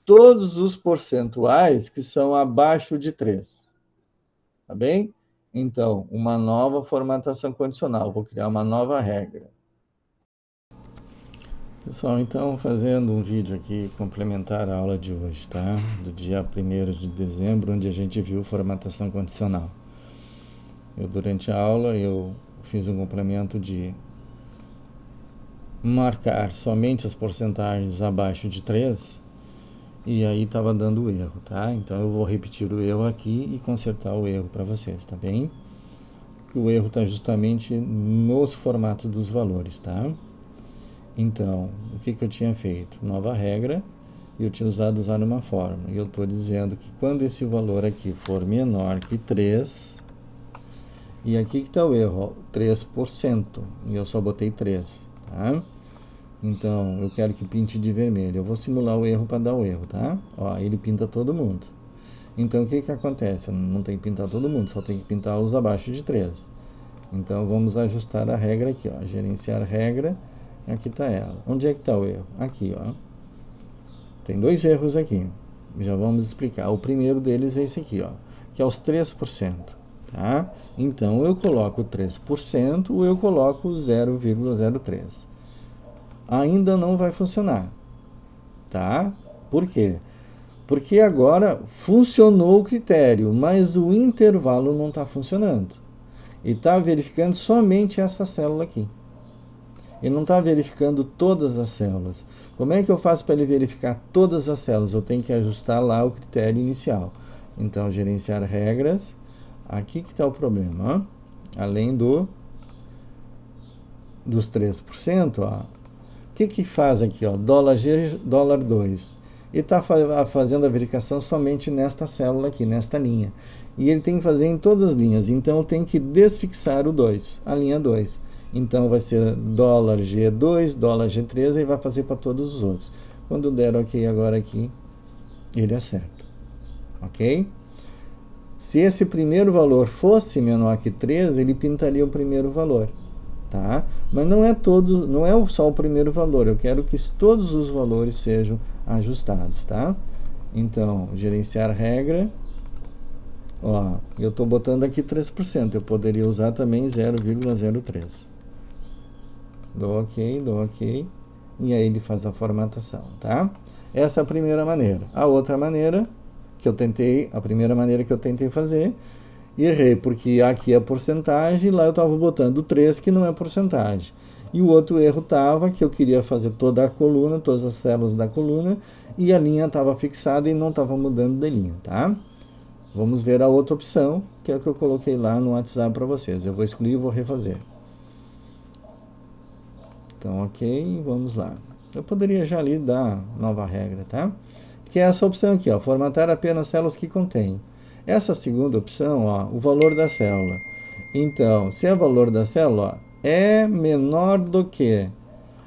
todos os percentuais que são abaixo de 3. Tá bem? Então, uma nova formatação condicional. Vou criar uma nova regra. Pessoal, então, fazendo um vídeo aqui complementar a aula de hoje, tá? Do dia 1º de dezembro, onde a gente viu formatação condicional. Durante a aula, eu fiz um complemento de marcar somente as porcentagens abaixo de 3, e aí estava dando erro, tá? Então, eu vou repetir o erro aqui e consertar o erro para vocês, tá bem? O erro está justamente nos formatos dos valores, tá? Então, o que eu tinha feito? Nova regra, eu tinha usar uma fórmula. E eu estou dizendo que quando esse valor aqui for menor que 3, e aqui que está o erro, ó, 3%, e eu só botei 3, tá? Então, eu quero que pinte de vermelho. Eu vou simular o erro para dar o erro, tá? Ó, ele pinta todo mundo. Então, o que acontece? Não tem que pintar todo mundo, só tem que pintar os abaixo de 3. Então, vamos ajustar a regra aqui, ó. Gerenciar regra. Aqui está ela. Onde é que está o erro? Aqui, ó. Tem 2 erros aqui. Já vamos explicar. O primeiro deles é esse aqui, ó, que é os 3%. Tá? Então, eu coloco 3% ou eu coloco 0,03. Ainda não vai funcionar. Tá? Por quê? Porque agora funcionou o critério, mas o intervalo não está funcionando. E está verificando somente essa célula aqui. Ele não está verificando todas as células. Como é que eu faço para ele verificar todas as células? Eu tenho que ajustar lá o critério inicial. Então, gerenciar regras. Aqui que está o problema. Ó. Além dos 3%, ó. O que faz aqui? Ó? Dólar G, dólar 2. E está fazendo a verificação somente nesta célula aqui, nesta linha. E ele tem que fazer em todas as linhas. Então, eu tenho que desfixar o 2, a linha 2. Então, vai ser dólar G2, dólar G3, e vai fazer para todos os outros. Quando der OK agora aqui, ele acerta. Ok? Se esse primeiro valor fosse menor que 3, ele pintaria o primeiro valor. Tá? Mas não é só o primeiro valor, eu quero que todos os valores sejam ajustados, tá? Então, gerenciar regra, ó, eu estou botando aqui 3%, eu poderia usar também 0,03. Dou OK, e aí ele faz a formatação, tá? Essa é a primeira maneira. A outra maneira a primeira maneira que eu tentei fazer, e errei, porque aqui é porcentagem, lá eu estava botando 3, que não é porcentagem. E o outro erro estava que eu queria fazer toda a coluna, todas as células da coluna, e a linha estava fixada e não estava mudando de linha, tá? Vamos ver a outra opção, que é o que eu coloquei lá no WhatsApp para vocês. Eu vou excluir e vou refazer. Então, OK, vamos lá. Eu poderia já ali dar nova regra, tá? Que é essa opção aqui, ó, formatar apenas células que contêm. Essa segunda opção, ó, o valor da célula. Então, se o valor da célula é menor do que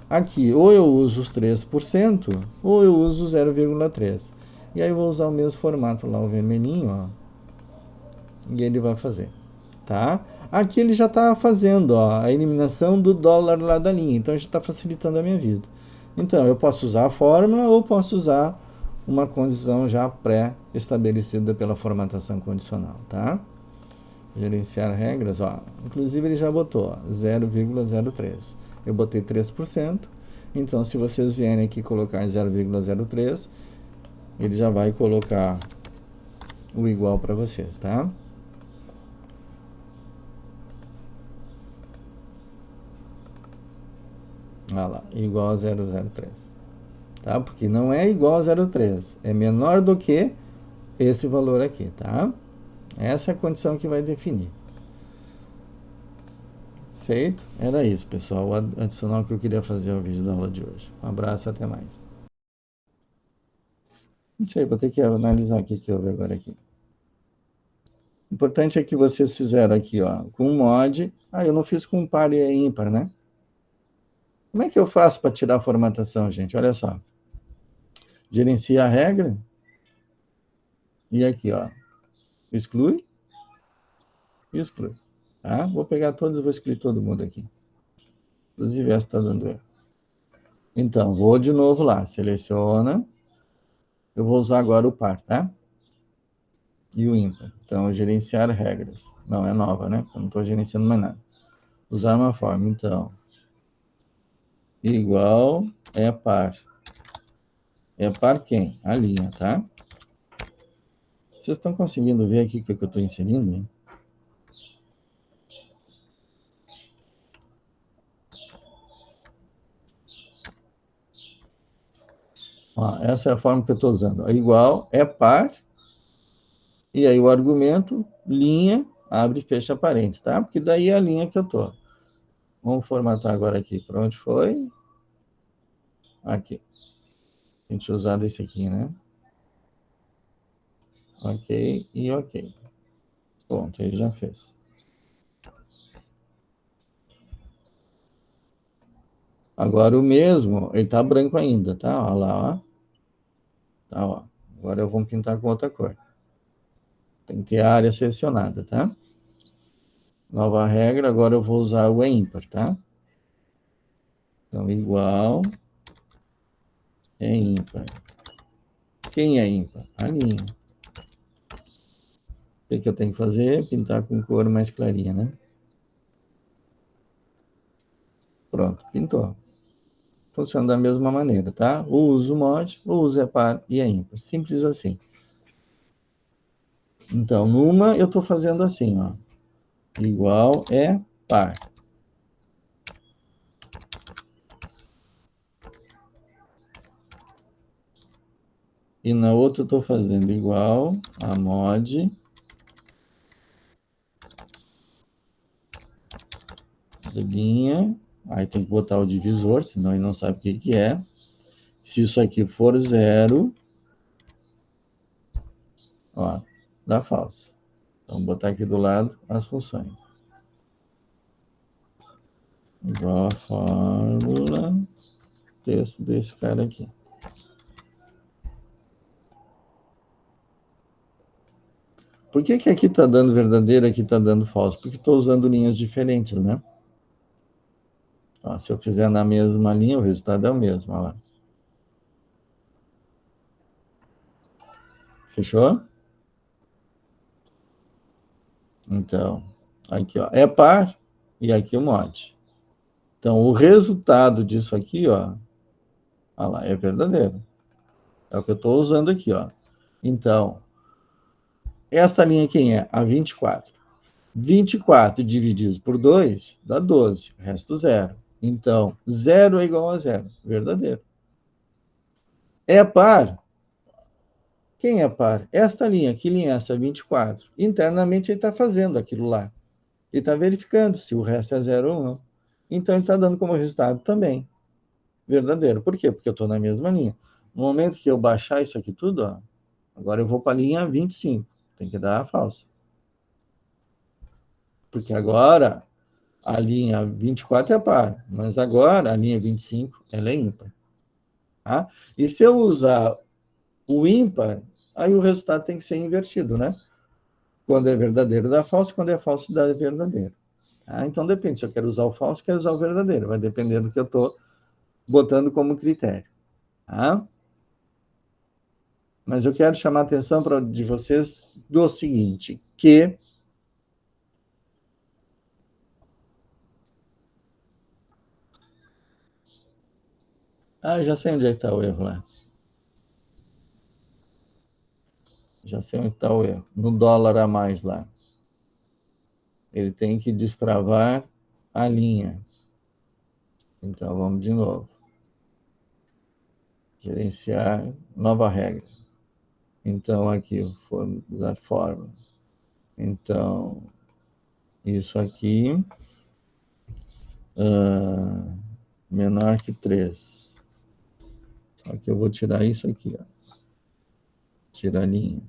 aqui, ou eu uso os 3%, ou eu uso 0,3. E aí eu vou usar o mesmo formato lá, o vermelhinho, ó, e ele vai fazer, tá? Aqui ele já está fazendo, ó, a eliminação do dólar lá da linha, então já está facilitando a minha vida. Então, eu posso usar a fórmula ou posso usar uma condição já pré-estabelecida pela formatação condicional, tá? Gerenciar regras, ó. Inclusive ele já botou 0,03. Eu botei 3%. Então, se vocês vierem aqui colocar 0,03, ele já vai colocar o igual para vocês, tá? Olha lá, igual a 0,03. Tá? Porque não é igual a 0,3. É menor do que esse valor aqui, tá? Essa é a condição que vai definir. Feito? Era isso, pessoal. O adicional que eu queria fazer ao vídeo da aula de hoje. Um abraço e até mais. Não sei, vou ter que analisar o que houve agora aqui. O importante é que vocês fizeram aqui, ó, com mod. Ah, eu não fiz com par e ímpar, né? Como é que eu faço para tirar a formatação, gente? Olha só. Gerencia a regra. E aqui, ó. Exclui. Exclui. Tá? Vou pegar todos e vou excluir todo mundo aqui. Inclusive essa está dando erro. Então, vou de novo lá. Seleciona. Eu vou usar agora o par, tá? E o ímpar. Então, gerenciar regras. Não, é nova, né? Eu não estou gerenciando mais nada. Usar uma forma. Então, igual é par. É par quem? A linha, tá? Vocês estão conseguindo ver aqui o que eu estou inserindo? Hein? Ó, essa é a forma que eu estou usando. É igual é par, e aí o argumento, linha, abre e fecha parênteses, tá? Porque daí é a linha que eu estou. Vamos formatar agora aqui. Para onde foi? Aqui. A gente usado esse aqui, né? Ok e ok. Pronto, ele já fez. Agora o mesmo, ele tá branco ainda, tá? Olha lá, ó. Tá, ó. Agora eu vou pintar com outra cor. Tem que ter a área selecionada, tá? Nova regra, agora eu vou usar o ímpar, tá? Então, igual é ímpar. Quem é ímpar? A linha. O que eu tenho que fazer? Pintar com cor mais clarinha, né? Pronto, pintou. Funciona da mesma maneira, tá? Ou uso mod, ou uso é par e é ímpar. Simples assim. Então, numa eu estou fazendo assim, ó. Igual é par. E na outra eu estou fazendo igual a mod linha. Aí tem que botar o divisor, senão ele não sabe o que é. Se isso aqui for zero, ó, dá falso. Então, vou botar aqui do lado as funções. Igual a fórmula, texto desse cara aqui. Por que aqui está dando verdadeiro e aqui está dando falso? Porque estou usando linhas diferentes, né? Ó, se eu fizer na mesma linha, o resultado é o mesmo. Olha lá. Fechou? Então, aqui ó, é par e aqui o mod. Então, o resultado disso aqui, ó, olha lá, é verdadeiro. É o que eu estou usando aqui, ó. Então, esta linha quem é? A 24. 24 dividido por 2 dá 12, resto zero. Então, zero é igual a zero, verdadeiro. É par. Quem é par? Esta linha, que linha é essa? 24. Internamente ele está fazendo aquilo lá. Ele está verificando se o resto é zero ou não. Então ele está dando como resultado também verdadeiro. Por quê? Porque eu estou na mesma linha. No momento que eu baixar isso aqui tudo, ó, agora eu vou para a linha 25. Tem que dar a falsa. Porque agora a linha 24 é par, mas agora a linha 25 ela é ímpar. Tá? E se eu usar o ímpar, aí o resultado tem que ser invertido, né? Quando é verdadeiro dá falso, quando é falso dá verdadeiro. Tá? Então depende, se eu quero usar o falso, quero usar o verdadeiro. Vai depender do que eu estou botando como critério. Tá? Mas eu quero chamar a atenção de vocês do seguinte, que já sei onde é que está o erro lá. Já sei onde está o erro. No dólar a mais lá. Ele tem que destravar a linha. Então, vamos de novo. Gerenciar, nova regra. Então, aqui, da fórmula. Então, isso aqui, menor que 3. Aqui eu vou tirar isso aqui, ó. Tira a linha.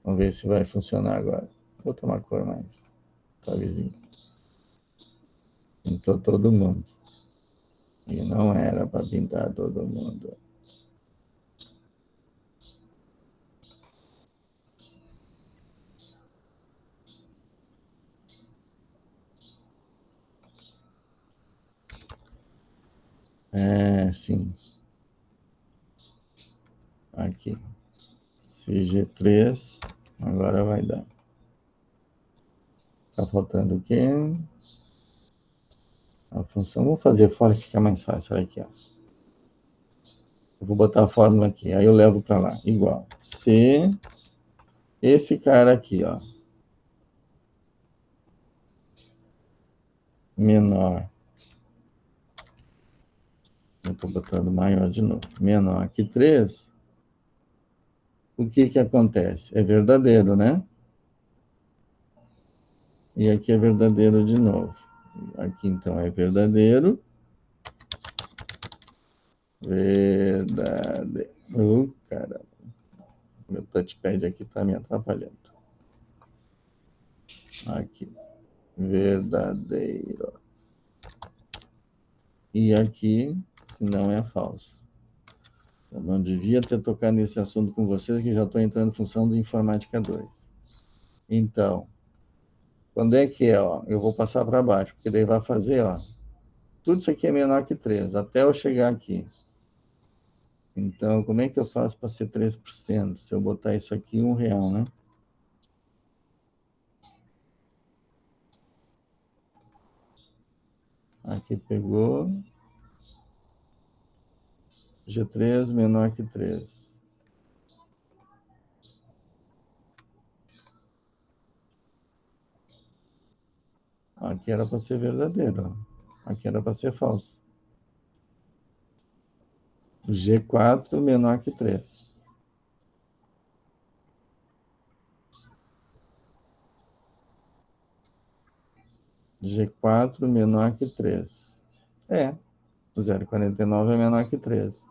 Vamos ver se vai funcionar agora. Vou tomar cor mais suavezinho. Pintou todo mundo. E não era para pintar todo mundo. Sim. Aqui. CG3. Agora vai dar. Tá faltando o quê? A função, vou fazer fora que fica mais fácil. Olha aqui, ó. Eu vou botar a fórmula aqui, aí eu levo para lá. Igual. Se esse cara aqui, ó, menor, eu estou botando maior de novo, menor que 3, o que que acontece? É verdadeiro, né? E aqui é verdadeiro de novo. Aqui, então, é verdadeiro. Verdadeiro. Caramba. Meu touchpad aqui está me atrapalhando. Aqui. Verdadeiro. E aqui, se não é falso. Eu não devia ter tocado nesse assunto com vocês, que já estou entrando em função do Informática 2. Então, quando é que é? Ó, eu vou passar para baixo, porque daí vai fazer, ó, tudo isso aqui é menor que 3, até eu chegar aqui. Então, como é que eu faço para ser 3%? Se eu botar isso aqui, R$1, né? Aqui pegou. G3 menor que 3. Aqui era para ser verdadeiro. Ó. Aqui era para ser falso. G4 menor que 3. G4 menor que 3. É, 0,49 é menor que 3.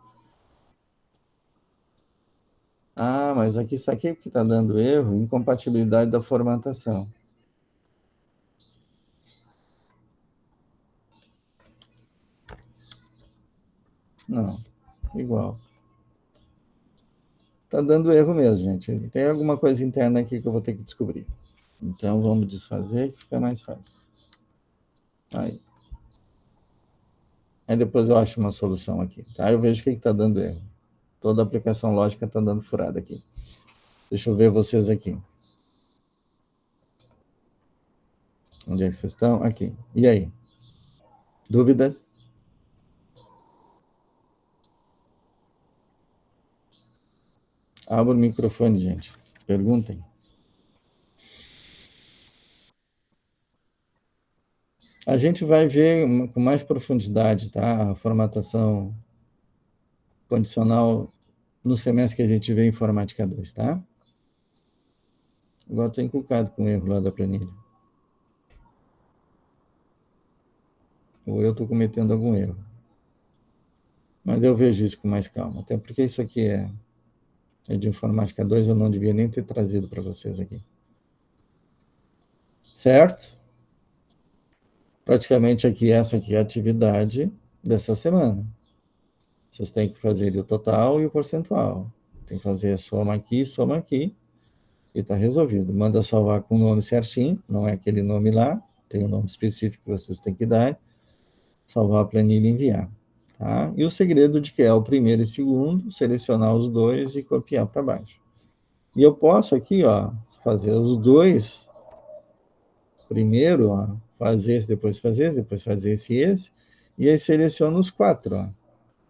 Ah, mas aqui isso aqui que está dando erro, incompatibilidade da formatação. Não, igual. Está dando erro mesmo, gente. Tem alguma coisa interna aqui que eu vou ter que descobrir. Então, vamos desfazer que fica mais fácil. Aí. Aí depois eu acho uma solução aqui, tá? Eu vejo o que está dando erro. Toda a aplicação lógica está dando furada aqui. Deixa eu ver vocês aqui. Onde é que vocês estão? Aqui. E aí? Dúvidas? Abra o microfone, gente. Perguntem. A gente vai ver com mais profundidade, tá? A formatação condicional no semestre que a gente vê Informática 2, tá? Agora estou encucado com o erro lá da planilha. Ou eu estou cometendo algum erro. Mas eu vejo isso com mais calma. Até porque isso aqui é de Informática 2, eu não devia nem ter trazido para vocês aqui. Certo? Praticamente aqui, essa aqui é a atividade dessa semana. Vocês têm que fazer o total e o percentual. Tem que fazer a soma aqui, e está resolvido. Manda salvar com o nome certinho, não é aquele nome lá, tem um nome específico que vocês têm que dar, salvar a planilha e enviar. Tá? E o segredo de que é o primeiro e segundo, selecionar os dois e copiar para baixo. E eu posso aqui, ó, fazer os dois primeiro, ó, fazer esse, depois fazer esse e esse, e aí seleciono os 4, ó.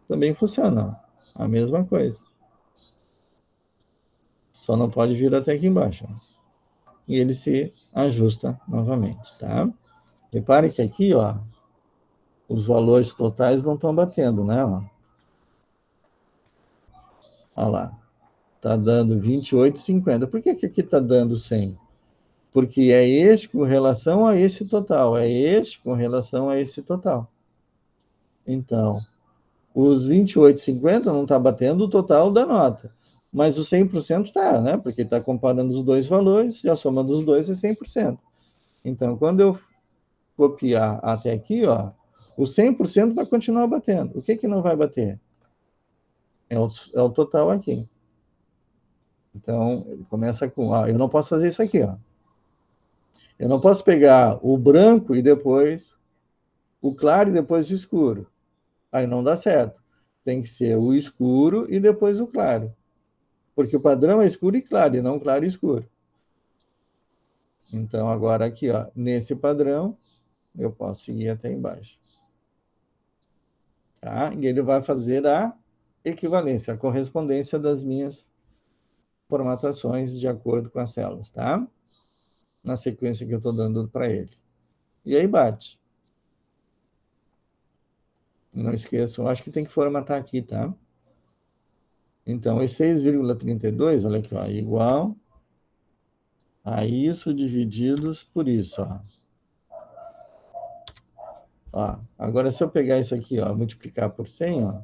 Também funciona, ó, a mesma coisa. Só não pode vir até aqui embaixo, ó. E ele se ajusta novamente, tá? Repare que aqui, ó, os valores totais não estão batendo, né? Ó. Olha lá, está dando 28,50. Por que aqui está dando 100? Porque é este com relação a esse total, é este com relação a esse total. Então, os 28,50 não está batendo o total da nota, mas o 100% está, né? Porque está comparando os dois valores e a soma dos dois é 100%. Então, quando eu copiar até aqui, ó, o 100% vai continuar batendo. O que não vai bater? É o total aqui. Então, ele começa com... eu não posso fazer isso aqui, ó. Eu não posso pegar o branco e depois o claro e depois o escuro. Aí não dá certo. Tem que ser o escuro e depois o claro. Porque o padrão é escuro e claro, e não claro e escuro. Então, agora aqui, ó, nesse padrão, eu posso seguir até embaixo. tá? E ele vai fazer a equivalência, a correspondência das minhas formatações de acordo com as células, tá? Na sequência que eu estou dando para ele. E aí bate. Não esqueçam, acho que tem que formatar aqui, tá? Então, esse 6,32, olha aqui, ó, igual a isso divididos por isso, ó. Ó, agora, se eu pegar isso aqui, ó, multiplicar por 100, ó,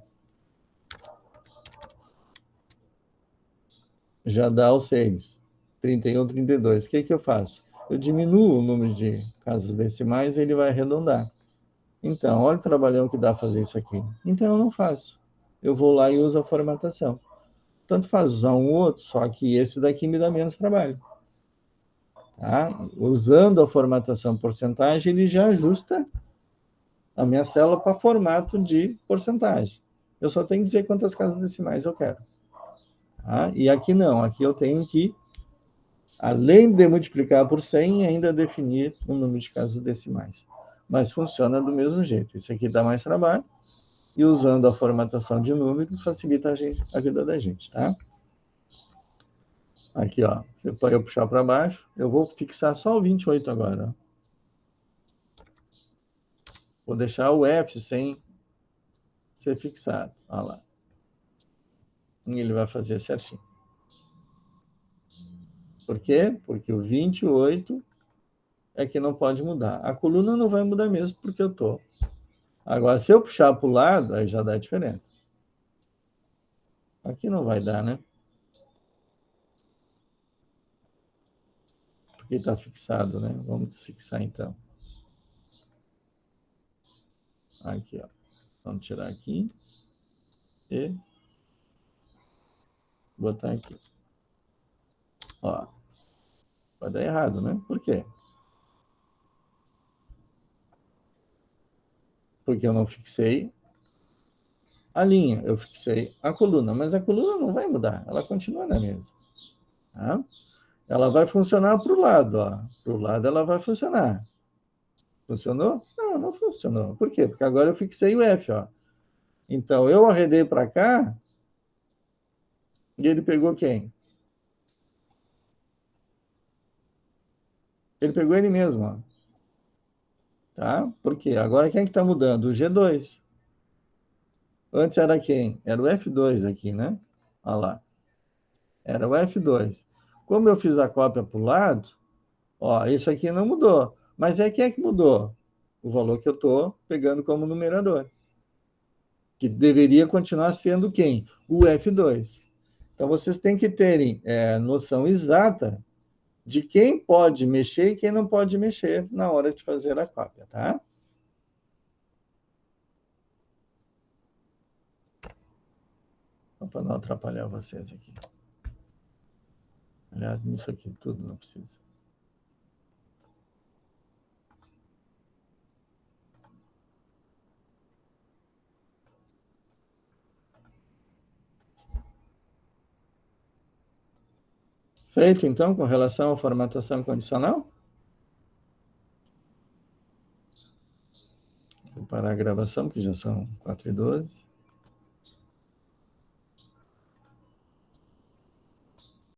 já dá o 6. 31, 32. O que que eu faço? Eu diminuo o número de casas decimais e ele vai arredondar. Então, olha o trabalhão que dá fazer isso aqui. Então, eu não faço. Eu vou lá e uso a formatação. Tanto faz usar um ou outro, só que esse daqui me dá menos trabalho. Tá? Usando a formatação porcentagem, ele já ajusta a minha célula para formato de porcentagem. Eu só tenho que dizer quantas casas decimais eu quero. Tá? E aqui não, aqui eu tenho que, além de multiplicar por 100, ainda definir o número de casas decimais. Mas funciona do mesmo jeito. Isso aqui dá mais trabalho, e usando a formatação de número, facilita a vida da gente, tá? Aqui, ó, para eu puxar para baixo, eu vou fixar só o 28 agora. Ó. Vou deixar o F sem ser fixado. Olha lá. E ele vai fazer certinho. Por quê? Porque o 28 é que não pode mudar. A coluna não vai mudar mesmo, porque eu estou. Agora, se eu puxar para o lado, aí já dá diferença. Aqui não vai dar, né? Porque está fixado, né? Vamos desfixar, então. Aqui, ó. Vamos tirar aqui. E botar aqui. Ó. Vai dar errado, né? Por quê? Porque eu não fixei a linha, eu fixei a coluna, mas a coluna não vai mudar, ela continua na mesma. Tá? Ela vai funcionar para o lado, ó. Para o lado ela vai funcionar. Funcionou? Não, não funcionou. Por quê? Porque agora eu fixei o F, ó. Então, eu arredei para cá e ele pegou quem? Ele pegou ele mesmo, ó. Tá? Por quê? Agora quem é que está mudando? O G2. Antes era quem? Era o F2 aqui, né? Olha lá. Era o F2. Como eu fiz a cópia para o lado, ó, isso aqui não mudou. Mas é quem é que mudou? O valor que eu estou pegando como numerador. Que deveria continuar sendo quem? O F2. Então, vocês têm que terem noção exata de quem pode mexer e quem não pode mexer na hora de fazer a cópia, tá? Para não atrapalhar vocês aqui. Aliás, nisso aqui tudo não precisa. Feito, então, com relação à formatação condicional? Vou parar a gravação, que já são 4h12.